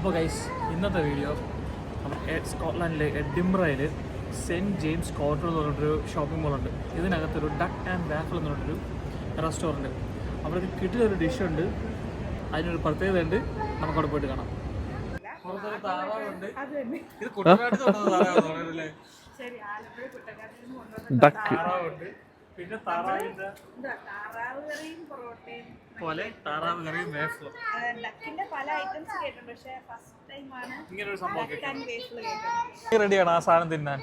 അപ്പോൾ ഗൈസ് ഇന്നത്തെ video സ്കോട്ട്ലാൻഡിലെ എഡിംബ്രയിൽ cent James കോർട്ടർ എന്ന് പറഞ്ഞിട്ടൊരു ഷോപ്പിംഗ് മോളുണ്ട്. ഇതിനകത്തൊരു ഡക്ക് ആൻഡ് വാഫിൾ എന്ന് പറഞ്ഞിട്ടൊരു റെസ്റ്റോറൻറ്റ്. അവിടേക്ക് കിട്ടിയൊരു ഡിഷുണ്ട്, അതിനൊരു പ്രത്യേകത ഉണ്ട്. നമുക്കവിടെ പോയിട്ട് കാണാം. പുറത്തൊരു താറാവുണ്ട്. ഇത് കുട്ടനാട്ടിൽ താറാവുണ്ട്. താറാവുണ്ട്, പിന്നെ താറാവിൻ്റെ പോലെ താറാവ് കറിയും വേഫിളും. ഇങ്ങനൊരു സംഭവം റെഡിയാണ് ആ സാധനം തിന്നാൻ.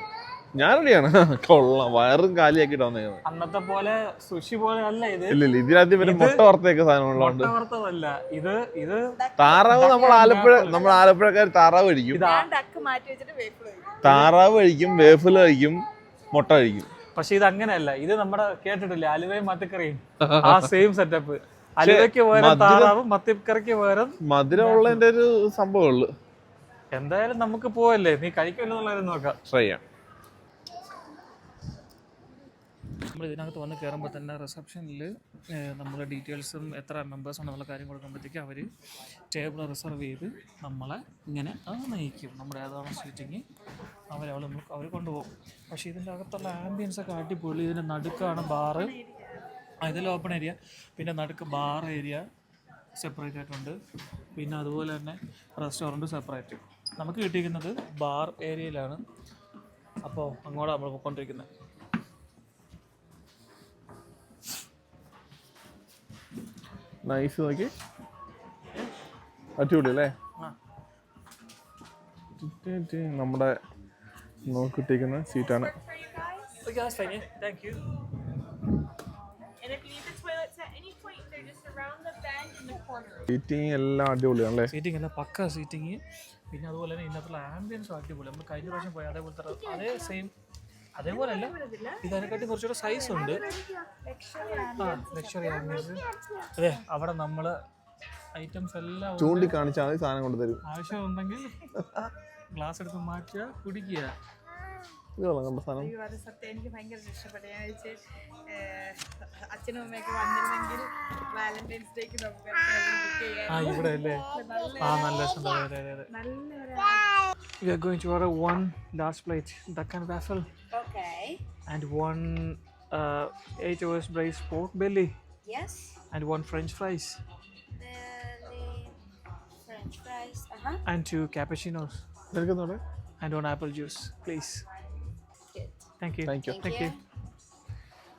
ഞാൻ റെഡിയാണ്. കൊള്ളാം, വയറും കാലിയാക്കിട്ട് വന്നേക്കുന്നത്. അന്നത്തെ പോലെ സുഷി പോലെ അല്ല ഇത്. ഇല്ല ഇതിനകത്ത് പിന്നെ മുട്ട വറുത്തേക്ക് സാധനങ്ങളുണ്ട്. വറുത്തതല്ല ഇത്. ഇത് താറാവ് നമ്മൾ ആലപ്പുഴക്കാർ താറാവ് കഴിക്കും, താറാവ് കഴിക്കും, വേഫിൽ കഴിക്കും, മുട്ട കഴിക്കും. പക്ഷെ ഇത് അങ്ങനെയല്ല. ഇത് നമ്മുടെ കേട്ടിട്ടില്ലേ അലുവയും മത്തിക്കറിയും, ആ സെയിം സെറ്റപ്പ്. അലുവയ്ക്ക് പകരം താറാവും മത്തിക്കറിക്ക് പകരം മധുരമുള്ളതിന്റെ ഒരു സംഭവമുള്ളു. എന്തായാലും നമുക്ക് പോവല്ലേ, നീ കഴിക്കുമല്ലോ നോക്കാം, ട്രൈ ചെയ്യാം. നമ്മൾ ഇതിനകത്ത് വന്ന് കയറുമ്പോൾ തന്നെ റിസപ്ഷനിൽ നമ്മുടെ ഡീറ്റെയിൽസും എത്ര മെമ്പേഴ്സ് ആണെന്നുള്ള കാര്യം കൊടുക്കുമ്പോഴത്തേക്ക് അവർ ടേബിൾ റിസർവ് ചെയ്ത് നമ്മളെ ഇങ്ങനെ നയിക്കും. നമ്മുടെ ഏതാണ് സീറ്റിങ് അവർ കൊണ്ടുപോകും. പക്ഷേ ഇതിൻ്റെ അകത്തുള്ള ആംബിയൻസ് ഒക്കെ അടിപൊളി. ഇതിൻ്റെ നടുക്കാണ് ബാറ്, ഇതിൽ ഓപ്പൺ ഏരിയ, പിന്നെ നടുക്ക് ബാർ ഏരിയ സെപ്പറേറ്റ് ആയിട്ടുണ്ട്. പിന്നെ അതുപോലെ തന്നെ റെസ്റ്റോറൻറ്റ് സെപ്പറേറ്റ്. നമുക്ക് കിട്ടിയിരിക്കുന്നത് ബാർ ഏരിയയിലാണ്. അപ്പോൾ അങ്ങോട്ട് നമ്മൾ പോയിക്കൊണ്ടിരിക്കുന്നത്. നൈസ്, നോക്കി അടിപൊളി അല്ലേ. നമ്മുടെ നോക്കിട്ടിരിക്കുന്ന സീറ്റാണ്. സീറ്റിംഗ് എല്ലാം അടിപൊളിയാണല്ലേ. സീറ്റിംഗ് എല്ലാം പക്ക സീറ്റിംഗ്. പിന്നെ അതുപോലെ തന്നെ ഇതിനകത്തുള്ള ആംബിയൻസും അടിപൊളി. നമ്മൾ കഴിഞ്ഞ പ്രാവശ്യം പോയി അതേപോലത്തെ അതേ സെയിം, അതേപോലെ അല്ല, ഇതിനെക്കാട്ടി കുറച്ചുകൂടെ സൈസ് ഉണ്ട്. Luxury ambience. അതെ, അവിടെ നമ്മൾ ഐറ്റംസ് എല്ലാം ചൂണ്ടിക്കാണിച്ചാൽ മതി, സാധനം കൊണ്ടുതരും. ആവശ്യമുണ്ടെങ്കിൽ ഗ്ലാസ് എടുത്ത് മാറ്റുക, കുടിക്കുക. എനിക്ക് ഭയങ്കര ഇഷ്ടപ്പെട്ടു. ഞാൻ വെച്ച് അച്ഛനും അമ്മയൊക്കെ വന്നിരുന്നെങ്കിൽ വാലന്റൈൻസ് ഡേക്ക് ഇവിടെ അല്ലേ. We are going to order one large plate duck and waffle. Okay. And one 8 hours braised pork belly. Yes. And one French fries. French fries. And 2 cappuccinos. And 1 apple juice, please. Good. Thank you. Thank you.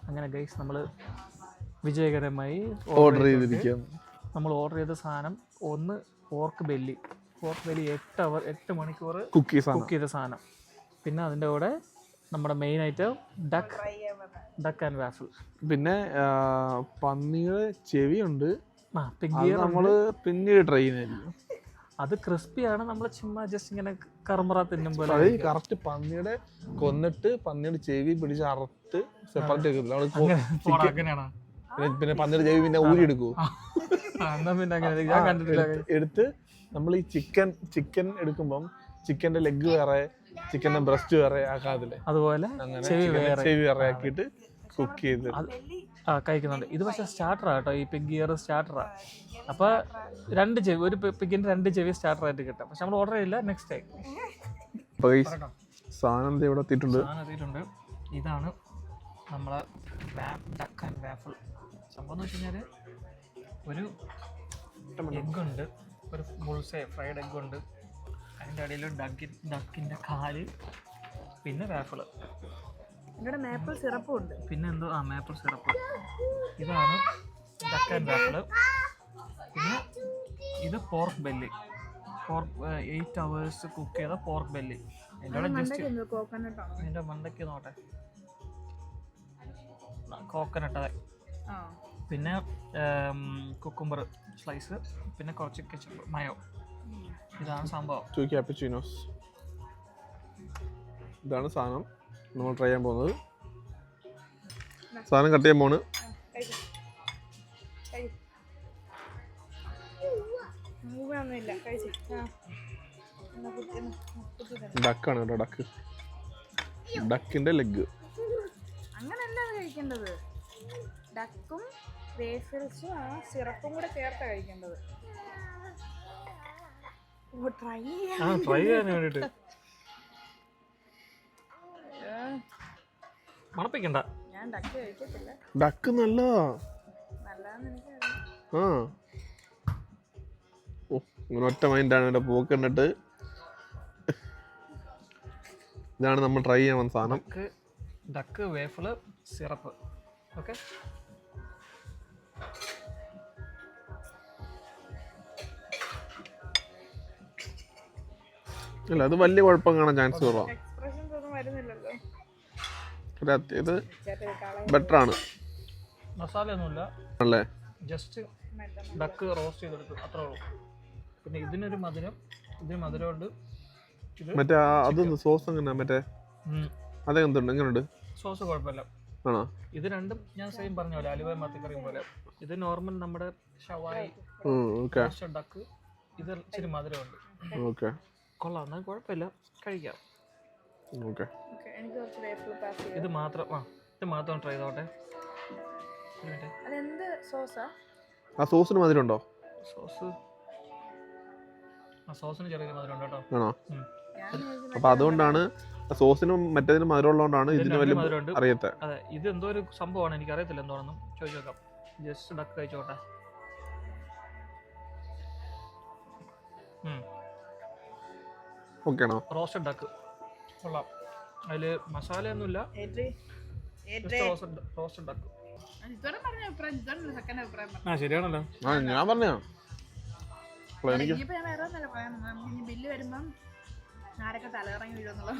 അങ്ങനെ guys നമ്മൾ വിജയകരമായി order ചെയ്തിരിക്കുകയാണ്. നമ്മൾ order ചെയ്ത സാധനം ഒന്ന് pork belly 8 മണിക്കൂർ cook ചെയ്ത സാധനം. പിന്നെ അതിൻ്റെ കൂടെ നമ്മുടെ main item duck and waffle. പിന്നെ പന്നിയുടെ ചെവിയുണ്ട്, നമ്മൾ പിന്നീട് ട്രൈ ചെയ്യുന്നതായിരിക്കും. അത് ക്രിസ്പിയാണ്. നമ്മൾ ചുമ്മാ ജസ്റ്റ് ഇങ്ങനെ കർമറ തിന്നുമ്പോൾ കറക്റ്റ് പന്നിയുടെ കൊന്നിട്ട് പന്നിയുടെ ചെവി പിടിച്ച് അറുത്ത് സെപ്പറേറ്റ് അങ്ങനെയാണ്. പിന്നെ പന്നിയുടെ ചെവി പിന്നെ ഊരി എടുക്കൂ. എടുത്ത് നമ്മൾ ഈ ചിക്കൻ എടുക്കുമ്പം ചിക്കന്റെ ലെഗ് വേറെ, ചിക്കന്റെ ബ്രസ്റ്റ് വേറെ ആക്കാതില്ലേ, അതുപോലെ ചെവി വേറെ ആക്കിയിട്ട് കുക്ക് ചെയ്ത് കഴിക്കുന്നുണ്ട്. ഇത് പക്ഷേ സ്റ്റാർട്ടറാ കേട്ടോ, ഈ പിഗ് ഇയർ സ്റ്റാർട്ടറാ. അപ്പോൾ 2 ചെവി, ഒരു പിഗിൻ്റെ 2 ചെവി സ്റ്റാർട്ടറായിട്ട് കിട്ടും. പക്ഷെ നമ്മൾ ഓർഡർ ചെയ്യില്ല, നെക്സ്റ്റ് ടൈം. സാധനം ഇവിടെ എത്തിയിട്ടുണ്ട്. ഇതാണ് നമ്മളെ ഡക്ക് ആൻഡ് വാഫിൾ. സംഭവം എന്ന് വെച്ച് കഴിഞ്ഞാൽ ഒരു എഗ്ഗുണ്ട്, ഒരു ബുൾസേ ഫ്രൈഡ് എഗ്ഗുണ്ട്, അതിൻ്റെ അടിയിൽ ഡക്കിൻ്റെ കാല്, പിന്നെ വാഫിള്, ഇവിടെ മേപ്പിൾ സിറപ്പും ഉണ്ട്. പിന്നെ എന്തോ മേപ്പിൾ സിറപ്പ്. ഇതാണ് ഡക്ക് ആൻഡ് വാഫിള്. പിന്നെ ഇത് പോർക്ക് ബെല്ലി, 8 hours കുക്ക് ചെയ്ത പോർക്ക് ബെല്ലി. അതിൻ്റെ മണ്ടയ്ക്ക് നോട്ടെ, കോക്കനട്ട്. അതെ. പിന്നെ കുക്കുംബർ സ്ലൈസ്, പിന്നെ കുറച്ച് കെച്ചപ്പ്, മയോ. ഇതാണ് സംഭവം. 2 cappuccinos. ഇതാണ് സാധനം നമ്മൾ ട്രൈ ചെയ്യാൻ പോകുന്നത്. സാധനം കട്ട് ചെയ്യാൻ പോണ്. ഡക്കാണ് കേട്ടോ, ഡക്കിന്റെ ലെഗ്. അങ്ങനല്ല കഴിക്കേണ്ടത്. ഡക്കും വേഫിൾസും ആ സിറപ്പും കൂടെ ചേർത്ത് കഴിക്കേണ്ടത്. ട്രൈ ചെയ്യാം. ആ ട്രൈ ചെയ്യാൻ വേണ്ടിയിട്ട് മണപ്പിക്കണ്ട. ഞാൻ ഡക്ക് കഴിക്കത്തില്ല. ഡക്ക് നല്ലതാ. നല്ലതാന്ന് എനിക്കറിയാം. ആ ഓ ഇങ്ങനെ ഒറ്റ മൈൻഡാണ് ഇവിടെ പോക്ക് കണ്ടിട്ട്. ഇതാണ് നമ്മൾ ട്രൈ ചെയ്യാൻ വന്ന സാധനം. Duck വേഫിള് syrup. ഓക്കെ, ഇല്ല അത് വലിയ കുഴപ്പം കാണാൻ ചാൻസ് കുറവാണ്. എക്സ്പ്രഷൻസ് ഒന്നും വരുന്നില്ലല്ലോ. ഇത് ബെറ്റർ ആണ് മസാലയൊന്നുമില്ല അല്ലേ? ജസ്റ്റ് ഡക്ക് റോസ്റ്റ് ചെയ്തെടുക്കും, അത്രേ ഉള്ളൂ. പിന്നെ ഇതിനൊരു മധുരം, ഇതിന് മധുരമുണ്ട്. ഇത് മറ്റേ അതൊന്ന് സോസ് എങ്ങനെയാ മറ്റേ അതെന്തുണ്ട് എങ്ങനെയുണ്ട്? സോസ് കുഴപ്പമില്ല. ആണോ? ഇത് രണ്ടും ഞാൻ സെയിം പറഞ്ഞ പോലെ അലുവ മത്തിക്കറിയും പോലെ. ഇത് നോർമൽ നമ്മുടെ ഷവായി ഡക്ക്, ഇത് ഇച്ചിരി മധുരമുണ്ട്. ഓക്കെ കൊള്ളാം, എന്നാൽ കുഴപ്പമില്ല, കഴിക്കാം. ഓക്കെ എനിക്ക് കുറച്ച് വേഫിൾ പാസ് ചെയ്യാം. ഇത് മാത്രം ട്രൈ ചെയ്തോട്ടെ. അതെന്ത് സോസാ? ആ സോസിന് മധുരം ഉണ്ടോ? സോസിന് ചെറിയ മധുരം ഉണ്ട് കേട്ടോ. ആണോ? അപ്പൊ അതുകൊണ്ടാണ് സോസിനും മറ്റേതിനും മധുരം ഉള്ളതുകൊണ്ടാണ് ഇതിന് വലിയ മധുരമുണ്ട്. അറിയത്തെ. അതെ, ഇത് എന്തോ ഒരു സംഭവമാണ്, എനിക്ക് അറിയത്തില്ല എന്താണെന്നും. ചോദിച്ചു നോക്കാം. ജസ്റ്റ് ഡക്ക് കഴിച്ചോട്ടെ. ഓക്കെ ആണോ? റോസ്റ്റഡ് ഡക്ക് കൊള്ളാം. അതില് മസാലയൊന്നുമില്ല, റോസ്റ്റഡ് ഡക്ക്. ആ ശരിയാണല്ലോ. ആ ഞാൻ പറഞ്ഞ എനിക്ക് ബില്ല് വരുമ്പം ആരൊക്കെ തലകറങ്ങി വീഴുന്നുള്ളത്.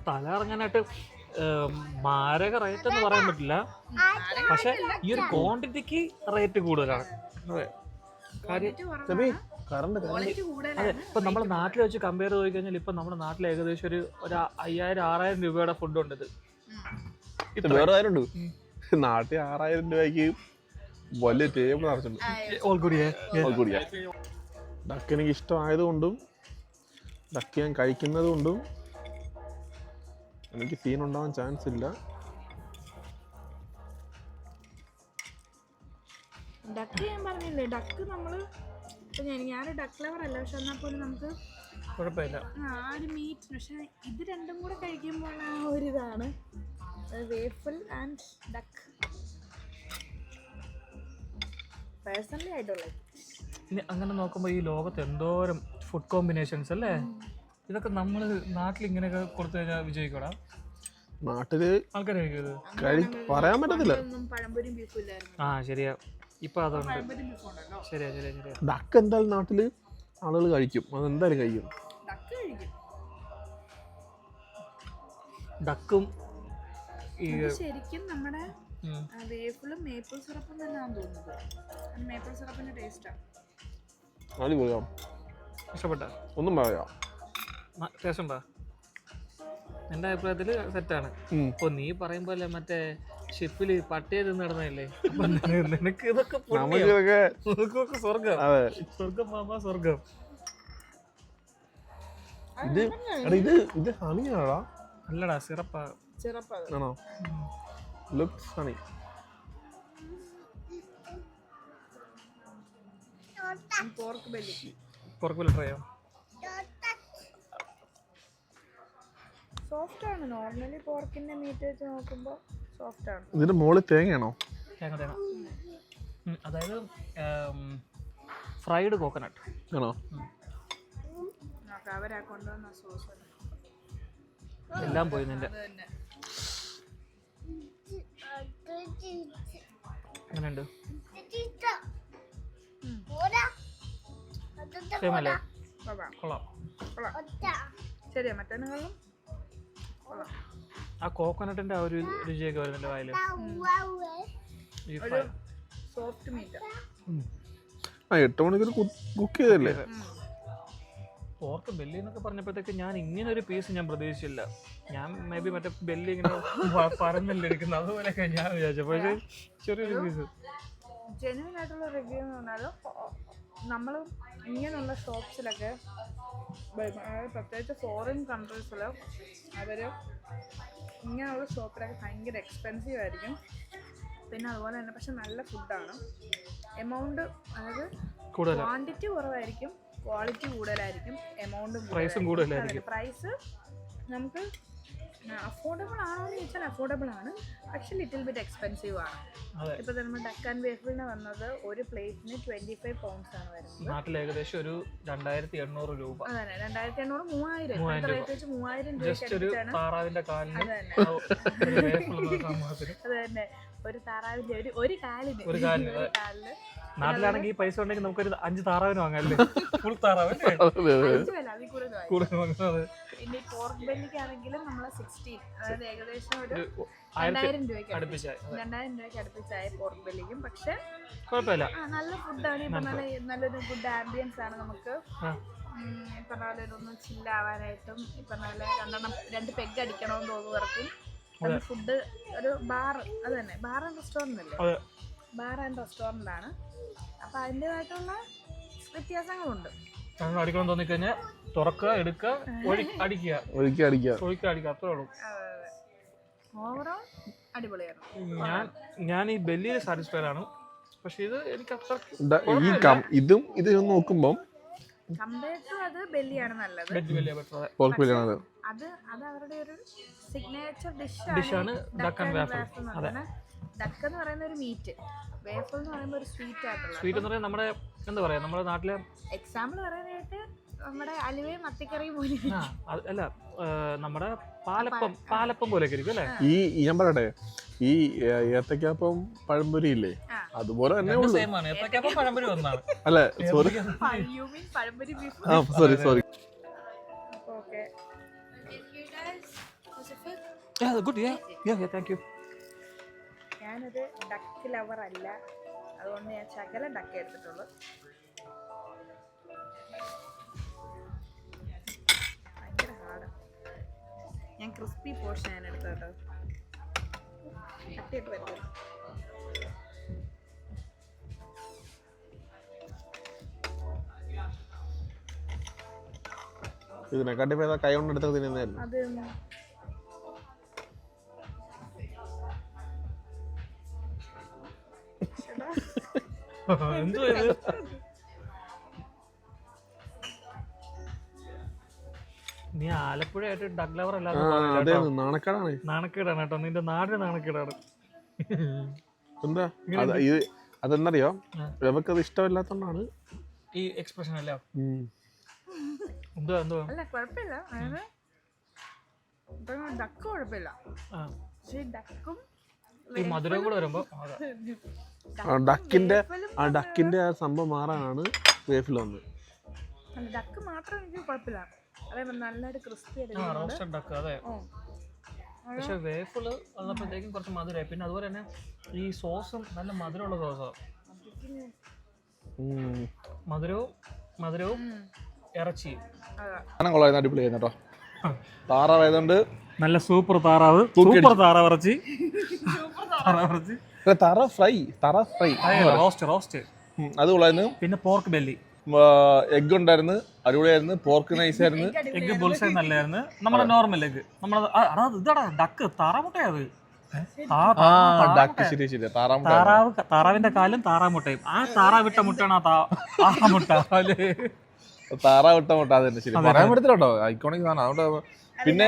തല ഇറങ്ങാനായിട്ട് മാരക റേറ്റ് എന്ന് പറയാൻ പറ്റില്ല, പക്ഷെ ഈ ഒരു ക്വാണ്ടിറ്റിക്ക് റേറ്റ് കൂടുതലാണ്. അതെ, കാര്യം അതെ. ഇപ്പൊ നമ്മുടെ നാട്ടിൽ വെച്ച് കമ്പയർ ചെയ്ത് കഴിഞ്ഞാൽ ഇപ്പൊ നമ്മുടെ നാട്ടിൽ ഏകദേശം ഒരു 5000-6000 രൂപയുടെ ഫുഡ് ഉണ്ട്. ഇത് വേറെ ആരുണ്ട് നാട്ടിൽ 6000 രൂപയ്ക്ക് വലിയ ടേബിൾ നിറച്ചിട്ടുണ്ട്. ഡക്ക് എനിക്ക് ഇഷ്ടമായതുകൊണ്ടും ഡക്ക് ഞാൻ കഴിക്കുന്നത് കൊണ്ടും എനിക്ക് സീൻ ഉണ്ടാവാൻ ചാൻസ് ഇല്ല. ഡക്ക് ഞാൻ പറഞ്ഞില്ലേ, ഡക്ക് നമ്മള് ഞാനൊരു ഡക്ക് ലവർ അല്ല, പക്ഷെ എന്നാൽ പോലും നമുക്ക് കുഴപ്പമില്ല ആ ഒരു മീറ്റ്. പക്ഷെ ഇത് രണ്ടും കൂടെ കഴിക്കുമ്പോൾ ആ ഒരു ഇതാണ് വേഫിൾ ആൻഡ് ഡക്ക്. പേഴ്സണലി ആയിട്ടുള്ള ഇനി അങ്ങനെ നോക്കുമ്പോൾ ഈ ലോകത്ത് എന്തോരം ഫുഡ് കോമ്പിനേഷൻസ് അല്ലേ? ഇതൊക്കെ നമ്മൾ നാട്ടിൽ ഇങ്ങനെയൊക്കെ കൊടുത്തു കഴിഞ്ഞാൽ വിജയിക്കൂടാ? നാട്ടില് ആൾക്കാർ കഴിക്കുന്നത് പറയാൻ പറ്റത്തില്ല. പഴംപൊരിയും ബീഫും ഇല്ലായിരുന്നു. ആ ശരിയാ, ഇപ്പൊ അതുണ്ട്. ശരിയാ. ഡക്ക് എന്തായാലും നാട്ടില് ആളുകൾ കഴിക്കും, അതെന്തായാലും കഴിക്കും. ഡക്ക് കഴിക്കും. ഡക്കും ശരിക്കും നമ്മുടെ വേഫിളും മേപ്പിൾ സിറപ്പും തന്നെയാണെന്ന് തോന്നുന്നത്. മേപ്പിൾ സിറപ്പിന്റെ ടേസ്റ്റാണ്. അടിപൊളിയാ. ഇഷ്ടപ്പെട്ട ഒന്നും പറയാം. ടേസ്റ്റ് ഉണ്ടോ? എൻ്റെ അഭിപ്രായത്തിൽ സെറ്റാണ്. ഇപ്പൊ നീ പറയുമ്പോ അല്ലേ മറ്റേ ഷിപ്പില് പട്ടിയെ തിന്ന് നടന്നതല്ലേ, നിനക്ക് ഇതൊക്കെ സ്വർഗം. മാമാ സ്വർഗം. ഇത് ഹണിയാണോ? അല്ലടാ, സിറപ്പാ. ആണോ? Looks honey. Pork belly try ചെയ്യാം. സോഫ്റ്റ് ആണ്. നോർമലി പോർക്കിന്റെ മീറ്റ് വെച്ച് നോക്കുമ്പോൾ സോഫ്റ്റ് ആണ്. ഇതിന്റെ മുകളിൽ തേങ്ങയാണോ? തേങ്ങ. അതായത് ഫ്രൈഡ് കോക്കനട്ട് ആണോ? അവരാ കൊണ്ടുവന്ന സോസ് എല്ലാം പോയി നിന്റെ. എങ്ങനെയുണ്ട്? സെയിമല്ലേ? കൊള്ളാം. ശരിയാ, മറ്റേതിനെക്കാളും ആ കോക്കനട്ടിന്റെ ആ ഒരു രുചിയൊക്കെ വരുന്നുണ്ട് വായില്. Soft meet. 8 മണിക്കൂർ കുക്ക് ചെയ്തല്ലേ? പോർക്ക് ബെല്ലി എന്നൊക്കെ പറഞ്ഞപ്പോഴത്തേക്ക് ഞാൻ ഇങ്ങനെ ഒരു പീസ് ഞാൻ പ്രതീക്ഷിച്ചില്ല. ഞാൻ മേ ബി മറ്റേ ബെല്ലി ഇങ്ങനെ പറഞ്ഞല്ലേ ഇരിക്കുന്നത്, അതുപോലെയൊക്കെ ഞാൻ വിചാരിച്ചു. പക്ഷേ ചെറിയൊരു പീസ്. ജെന്യൂൻ ആയിട്ടുള്ള റിവ്യൂ എന്ന് പറഞ്ഞാൽ നമ്മൾ ഇങ്ങനെയുള്ള ഷോപ്സിലൊക്കെ പ്രത്യേകിച്ച് ഫോറിൻ കൺട്രീസിൽ അവർ ഇങ്ങനെയുള്ള ഷോപ്പിലൊക്കെ ഭയങ്കര എക്സ്പെൻസീവ് ആയിരിക്കും. പിന്നെ അതുപോലെ തന്നെ പക്ഷെ നല്ല ഫുഡാണ്. എമൗണ്ട് അതായത് ക്വാണ്ടിറ്റി കുറവായിരിക്കും, ക്വാളിറ്റി കൂടുതലായിരിക്കും, എമൗണ്ടും പ്രൈസും കൂടുതലായിരിക്കും. പ്രൈസ് നമുക്ക് അഫോർഡബിൾ ആണോ എന്ന് ചോദിച്ചാൽ അഫോർഡബിൾ ആണ്, പക്ഷെ ലിറ്റിൽ ബിറ്റ് എക്സ്പെൻസീവ് ആണ്. ഇപ്പൊ നമ്മൾ ഡക്ക് ആൻഡ് വേഫിളിന് വന്നത് ഒരു പ്ലേറ്റിന് 25 pounds ആണ് വരുന്നത്. നാട്ടിൽ ഏകദേശം ഒരു 2800 രൂപ. അതെ 2800 3000 റേറ്റ് വെച്ച് 3000 ജസ്റ്റ് ഒരു രൂപയ്ക്ക് താറാവിന്റെ കാലിന് അത് തന്നെ ഒരു താറാവിന്റെ ഒരു കാലിന് നാട്ടിലാണെങ്കിൽ ഈ പൈസ ഉണ്ടെങ്കിൽ നമുക്കൊരു 5 താറാവിന് വാങ്ങാല്ലേ? ഫുൾ താറാവ് പിന്നെ പോർക്ക് ബെല്ലിക്കാണെങ്കിലും നമ്മള് 16, അതായത് ഏകദേശം ഒരു 2000 രൂപയ്ക്ക് അടുപ്പിച്ചായ പോർക്ക് ബെല്ലിക്കും. പക്ഷെ കുഴപ്പമില്ല, നല്ല ഫുഡാണ്. ഇപ്പൊ നല്ലൊരു ഗുഡ് ആംബിയൻസ് ആണ്. നമുക്ക് ഇപ്പൊ പോലെ ഒന്ന് ചില്ലാവാനായിട്ടും ഇപ്പൊ നല്ല 2 പെഗ് അടിക്കണമെന്ന് തോന്നുന്നവർക്കും ഫുഡ് ഒരു ബാർ, അത് തന്നെ ബാർ ആൻഡ് റെസ്റ്റോറന്റ് അല്ലേ? ബാർ ആൻഡ് റെസ്റ്റോറന്റ് ആണ്. അപ്പൊ അതിൻ്റെതായിട്ടുള്ള വ്യത്യാസങ്ങളുണ്ട്. അടിക്കണം തോന്നിക്കഴിഞ്ഞാൽ തുറക്കുക, എടുക്കുക, അടിക്കുക, അത്രേ ഉള്ളൂ. ഓവറോൾ അടിപൊളിയാണ്. ഞാൻ ഈ ബെല്ലിയിൽ സാറ്റിസ്ഫൈഡ് ആണ്. പക്ഷെ ഇത് എനിക്ക് അത്ര ഇതും നോക്കുമ്പോൾ കമ്പയർ ടു അത് ബെല്ലിയാണ് നല്ലത്. അത് അവരുടെ ഒരു സിഗ്നേച്ചർ ഡിഷാണ് ഡക്ക് ആൻഡ് വേഫിൾ. ഡക്ക് എന്ന് പറയുന്ന ഒരു മീറ്റ്, വേഫിൾ എന്ന് പറയുമ്പോൾ ഒരു സ്വീറ്റ് ആയിട്ടുള്ള. സ്വീറ്റ് എന്ന് പറയുന്നത് നമ്മുടെ എന്താ പറയാ, നമ്മുടെ നാട്ടിലെ എക്സാമ്പിൾ പറയാനായിട്ട് നമ്മുടെ അലുവയും മത്തിക്കറിയും പോലെ അല്ല, നമ്മുടെ പാലപ്പം പോലെ ഇരിക്കും അല്ലേ? ഞാൻ പറയട്ടെ, ഈ ഏത്തക്കാപ്പം പഴംപൊരി ഇല്ലേ, അതുപോലെ തന്നെ അല്ലെ? സോറി. ഞാനൊരു ഡക്ക് ലവർ അല്ല, അതുകൊണ്ട് ഞാൻ ശകലം ഡക്ക് എടുത്തിട്ടുള്ളൂ. ഭയങ്കര ഹാർഡ്. ഞാൻ ക്രിസ്പി പോർഷൻ ഞാൻ എടുത്തു കേട്ടോ. കട്ടിയിട്ട് പറ്റും. ഇതിനെക്കാട്ടി കൈ കൊണ്ട് എടുത്ത് തിന്നുന്നതായിരുന്നു. അത് നീ ആലപ്പുഴയായിട്ട് ഡക്ക് ലവർ അല്ലാതെ നാണക്കേടാണ് കേട്ടോ. നിന്റെ നാടിന് നാണക്കേടാണ്. എന്താ അതെന്നറിയോ, നമുക്കത് ഇഷ്ടമില്ലാത്തോണ്ടാണ് ഈ എക്സ്പ്രഷൻ അല്ല. അല്ല കുഴപ്പമില്ല, ഡക്ക് കുഴപ്പമില്ല. പക്ഷെ ഡക്കും ഈ മധുരം കൂടെ വരുമ്പോ ഡക്കിന്റെ ആ സംഭവം മാറാനാണ് വേഫിൽ വന്നത്. ഡക്ക് മാത്രം എനിക്ക് കുഴപ്പമില്ല, അതേപോലെ നല്ലൊരു ക്രിസ്പി റോസ്റ്റഡ് ഡക്ക്. അതെ, പക്ഷെ വേഫിള് വന്നപ്പോഴത്തേക്കും കുറച്ച് മധുരമായി. പിന്നെ അതുപോലെ തന്നെ ഈ സോസും നല്ല മധുരമുള്ള സോസാണ്. മധുരവും ഇറച്ചിയും അടിപൊളിയായിരുന്നു കേട്ടോ. താറാവായതുകൊണ്ട് നല്ല സൂപ്പർ താറാവ്, സൂപ്പർ താറാവിറച്ചി, താറാവ് ഫ്രൈ റോസ്റ്റ് അത് കൊള്ളായിരുന്നു. പിന്നെ പോർക്ക് ബെല്ലി, എഗ് ഉണ്ടായിരുന്നു, അടിപൊളിയായിരുന്നു. പോർക്ക് നൈസ് ആയിരുന്നു. എഗ് ബുൾസൈ നല്ലായിരുന്നു. നമ്മുടെ നോർമൽ എഗ്, നമ്മുടെ ഇതാടാ ഡക്ക്, താറാമുട്ടയത്. താറാവിന്റെ കാലും താറാമുട്ടയും. ആ താറാവിട്ട മുട്ടയാണ് താറാമുട്ട. താറാവിട്ട മുട്ട, അത് തന്നെ ശരി. പറയാൻ പറ്റത്തില്ലോ, ഐക്കോണിക് സാധനം. അതുകൊണ്ട് പിന്നെ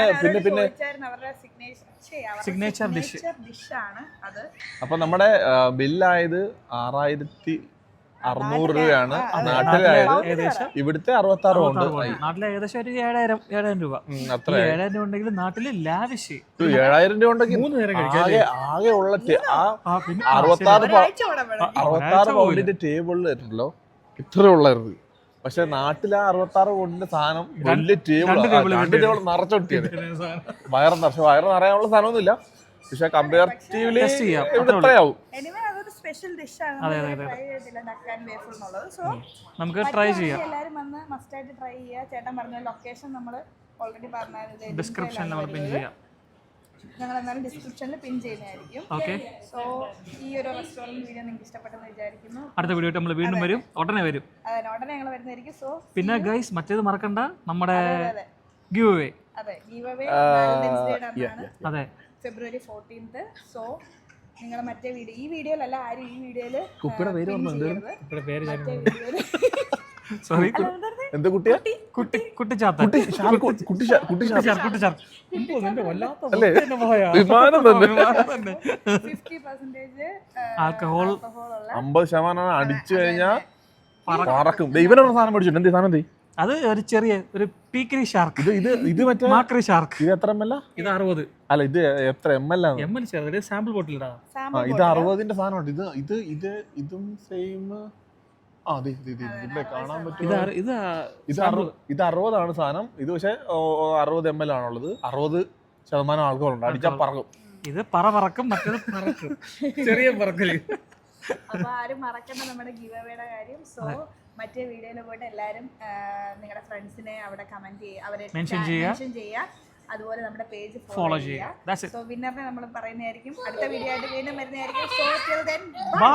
സിഗ്നേച്ചർ ഡിഷ് ആണ് അത്. അപ്പൊ നമ്മുടെ ബില്ലായത് 6600 രൂപയാണ്. നാട്ടിലായത് ഇവിടുത്തെ 66 ഉണ്ട്. നാട്ടിലെ ഏകദേശം ഒരു 7000 രൂപ. അത്ര 7000 രൂപ ഉണ്ടെങ്കിൽ നാട്ടില് ലാവിഷ് 7000 രൂപ ഉണ്ടെങ്കിൽ 3 നേരം കഴിക്കാം. ആകെ ഉള്ള 66 പൗണ്ടിന്റെ ടേബിളിൽ ആയിട്ടുണ്ടല്ലോ ഇത്ര ഉള്ളായിരുന്നു. പക്ഷെ നാട്ടിലെ 66 പൗണ്ടിന്റെ സാധനം വലിയ ടേബിൾ നിറച്ചൊട്ടിയത്. വയറ് നിറയാനുള്ള സാധനമൊന്നുമില്ല. പക്ഷെ കമ്പാരിറ്റീവ്ലി ഇവിടെ എത്രയാവും? സ്പെഷ്യൽ ഡിഷാണ് ഡക്ക് ആൻഡ് വേഫിൾ എന്നുള്ളത്. സോ നമുക്ക് ട്രൈ ചെയ്യാം. എല്ലാവരും വന്ന് മസ്റ്റ് ആയിട്ട് ട്രൈ ചെയ്യുക. ചേട്ടൻ പറഞ്ഞ ലൊക്കേഷൻ നമ്മൾ ഓൾറെഡി പറഞ്ഞത് ഡിസ്ക്രിപ്ഷനിൽ നമ്മൾ പിൻ ചെയ്യാം. ഞങ്ങൾ എന്നാലും ഡിസ്ക്രിപ്ഷനിൽ പിൻ ചെയ്യുന്നതായിരിക്കും. ഓക്കെ. സോ ഈ ഒരു റെസ്റ്റോറന്റ് വീഡിയോ നിങ്ങൾക്ക് ഇഷ്ടപ്പെട്ടെന്ന് വിചാരിക്കുന്നു. അടുത്ത വീഡിയോ നമ്മൾ വീണ്ടും വരും, ഉടനെ വരും. അതെ, ഉടനെ ഞങ്ങൾ വരുന്നതായിരിക്കും. സോ പിന്നെ ഗൈസ് മറ്റേത് മറക്കണ്ട, നമ്മുടെ ഗിവ് അവേ. അതെ, ഗിവ് അവേ വാലന്റൈൻസ് ഡേ ആണ്. അതെ, ഫെബ്രുവരി 14th. സോ നിങ്ങൾ മറ്റേ വീഡിയോ, ഈ വീഡിയോയിലല്ല, ആരും ഈ വീഡിയോയില് കുപ്പിയുടെ പേര് സോറി എന്താ കുട്ടിയാ? കുട്ടി ചാത്ത കുട്ടി ഷാർക്ക്, കുട്ടി ഷാ- കുട്ടി ഷാർക്ക്. നിന്റെ വല്ലാത്ത അല്ലേ? വൃത്തിയെന്നെ പോയാ. വിമാനം തന്നെ. വിമാനം തന്നെ. 50% ആൽക്കഹോൾ alcohol ഉള്ള 50% അടിച്ചു കഴിഞ്ഞാൽ പറക്കും. ഇവനൊരു സാധനം മേടിച്ചിട്ടുണ്ട്. എന്ത് സാധനം? അത് ഒരു ചെറിയ ഒരു പീക്കരി ഷാർക്ക്, ഇത് മറ്റേ മാക്രി ഷാർക്ക്. ഇത് എത്ര എം എൽ? ഇത് 60 അല്ല, ഇത് എത്ര എം എൽ ആണ്? ml ചേർത്ത് സാമ്പിൾ ബോട്ടിലിടാ. ഇത് 60ന്റെ സാധനമുണ്ട്. ഇതും സെയിം. കാണാൻ പറ്റും. ഇത് 60ആണ് സാധനം. ഇത് പക്ഷെ 60 ml ആണുള്ളത്. 60% ആൾക്കാർ ഉണ്ട്. അടിച്ചാൽ പറക്കും. ഇത് പറക്കും, മറ്റേത് പറക്കും. ചെറിയ പറക്കല്. അപ്പൊ ആരും മറക്കണ്ട നമ്മുടെ ഗിവ് അവേയുടെ കാര്യം. സോ മറ്റേ വീഡിയോയിൽ പോയിട്ട് എല്ലാവരും നിങ്ങളുടെ ഫ്രണ്ട്സിനെ അവിടെ കമന്റ് ചെയ്യുക, അവരെ മെൻഷൻ ചെയ്യുക. അതുപോലെ നമ്മുടെ പേജ് ഫോളോ ചെയ്യുക. സോ വിന്നറിനെ നമ്മൾ പറയുന്നതായിരിക്കും. അടുത്ത വീഡിയോ ആയിട്ട് വീണ്ടും വരുന്നതായിരിക്കും. So till then bye.